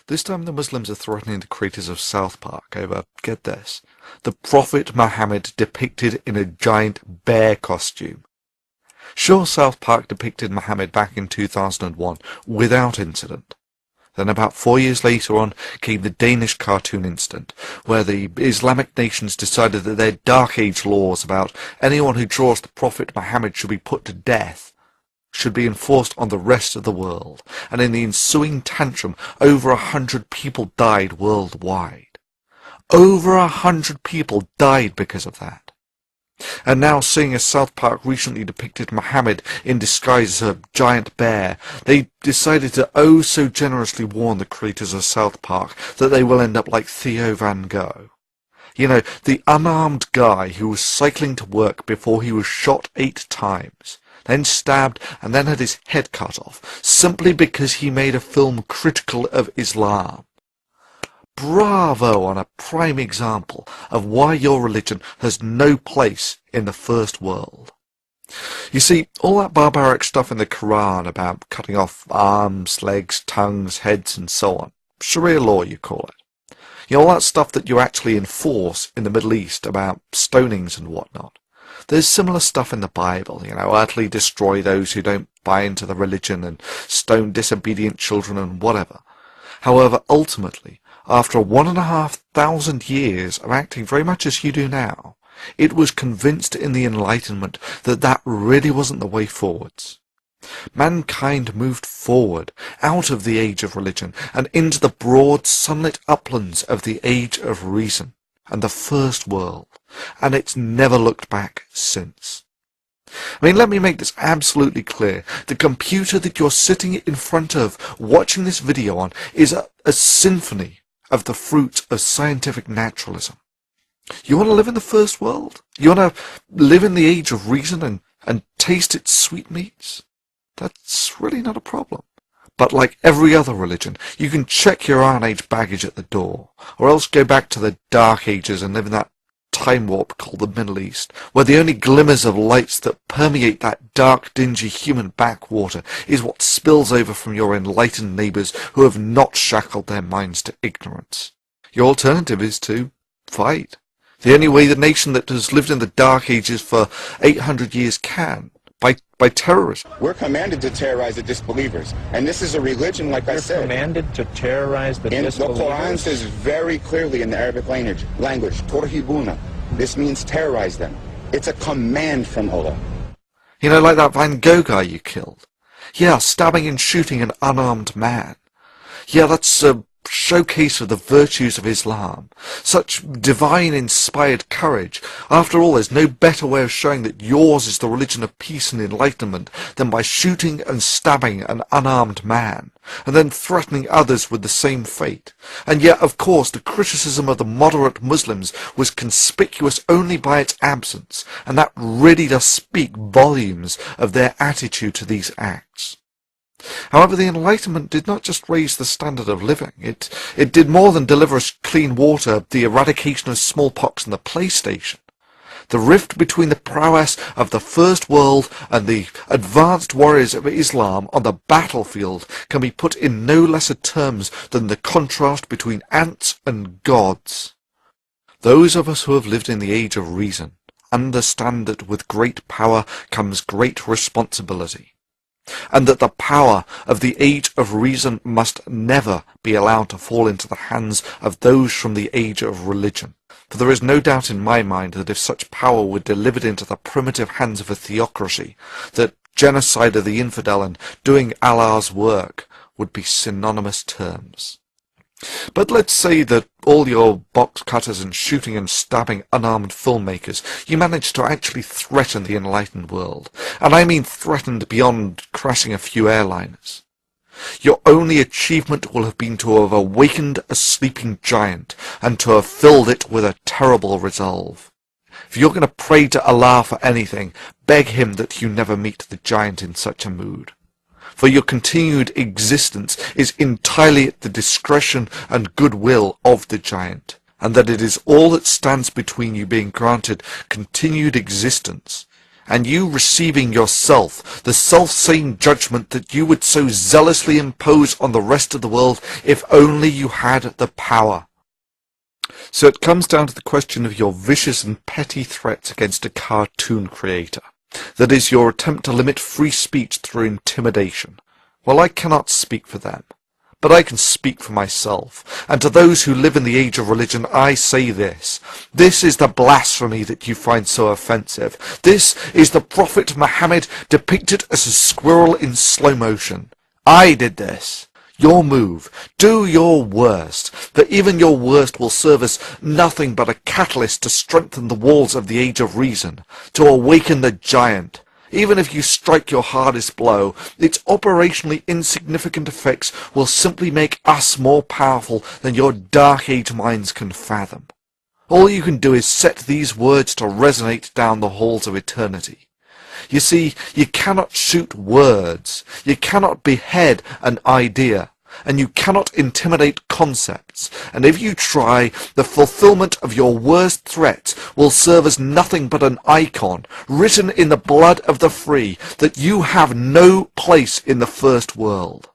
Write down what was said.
This time the Muslims are threatening the creators of South Park over, get this, the Prophet Muhammad depicted in a giant bear costume. Sure, South Park depicted Muhammad back in 2001 without incident. Then about 4 years later on came the Danish cartoon incident, where the Islamic nations decided that their Dark Age laws about anyone who draws the Prophet Muhammad should be put to death should be enforced on the rest of the world, and in the ensuing tantrum over 100 people died worldwide. Over 100 people died because of that. And now, seeing as South Park recently depicted Muhammad in disguise as a giant bear, they decided to oh so generously warn the creators of South Park that they will end up like Theo Van Gogh. You know, the unarmed guy who was cycling to work before he was shot 8 times, then stabbed and then had his head cut off, simply because he made a film critical of Islam. Bravo on a prime example of why your religion has no place in the first world. You see, all that barbaric stuff in the Quran about cutting off arms, legs, tongues, heads and so on, Sharia law you call it. You know, all that stuff that you actually enforce in the Middle East about stonings and whatnot. There's similar stuff in the Bible, you know, utterly destroy those who don't buy into the religion and stone disobedient children and whatever. However, ultimately, after 1,500 years of acting very much as you do now, it was convinced in the Enlightenment that that really wasn't the way forwards. Mankind moved forward out of the age of religion and into the broad sunlit uplands of the age of reason and the first world, and it's never looked back since. I mean, let me make this absolutely clear. The computer that you're sitting in front of, watching this video on, is a symphony of the fruit of scientific naturalism. You want to live in the first world? You want to live in the age of reason and taste its sweetmeats? That's really not a problem. But like every other religion, you can check your Iron Age baggage at the door, or else go back to the Dark Ages and live in that time warp called the Middle East, where the only glimmers of lights that permeate that dark, dingy human backwater is what spills over from your enlightened neighbours who have not shackled their minds to ignorance. Your alternative is to fight. The only way the nation that has lived in the Dark Ages for 800 years can, by terrorism. We're commanded to terrorize the disbelievers, and this is a religion, like I said. You're commanded to terrorize the disbelievers? The Quran says very clearly in the Arabic language, Turhibuna. This means terrorize them. It's a command from Allah. You know, like that Van Gogh guy you killed. Yeah, stabbing and shooting an unarmed man. Yeah, that's a showcase of the virtues of Islam. Such divine inspired courage. After all, there's no better way of showing that yours is the religion of peace and enlightenment than by shooting and stabbing an unarmed man, and then threatening others with the same fate. And yet, of course, the criticism of the moderate Muslims was conspicuous only by its absence, and that really does speak volumes of their attitude to these acts. However, the Enlightenment did not just raise the standard of living. It did more than deliver us clean water, the eradication of smallpox and the PlayStation. The rift between the prowess of the First World and the advanced warriors of Islam on the battlefield can be put in no lesser terms than the contrast between ants and gods. Those of us who have lived in the age of reason understand that with great power comes great responsibility, and that the power of the age of reason must never be allowed to fall into the hands of those from the age of religion. For there is no doubt in my mind that if such power were delivered into the primitive hands of a theocracy, that genocide of the infidel and doing Allah's work would be synonymous terms. But let's say that all your box cutters and shooting and stabbing unarmed filmmakers, you managed to actually threaten the enlightened world. And I mean threatened beyond crashing a few airliners. Your only achievement will have been to have awakened a sleeping giant and to have filled it with a terrible resolve. If you're going to pray to Allah for anything, beg him that you never meet the giant in such a mood. For your continued existence is entirely at the discretion and goodwill of the giant, and that it is all that stands between you being granted continued existence and you receiving yourself the self-same judgment that you would so zealously impose on the rest of the world if only you had the power. So it comes down to the question of your vicious and petty threats against a cartoon creator. That is, your attempt to limit free speech through intimidation. Well, I cannot speak for them, but I can speak for myself, and to those who live in the age of religion I say this. This is the blasphemy that you find so offensive. This is the Prophet Muhammad depicted as a squirrel in slow motion. I did this. Your move. Do your worst, for even your worst will serve as nothing but a catalyst to strengthen the walls of the age of reason, to awaken the giant. Even if you strike your hardest blow, its operationally insignificant effects will simply make us more powerful than your dark age minds can fathom. All you can do is set these words to resonate down the halls of eternity. You see, you cannot shoot words, you cannot behead an idea, and you cannot intimidate concepts, and if you try, the fulfillment of your worst threats will serve as nothing but an icon, written in the blood of the free, that you have no place in the first world.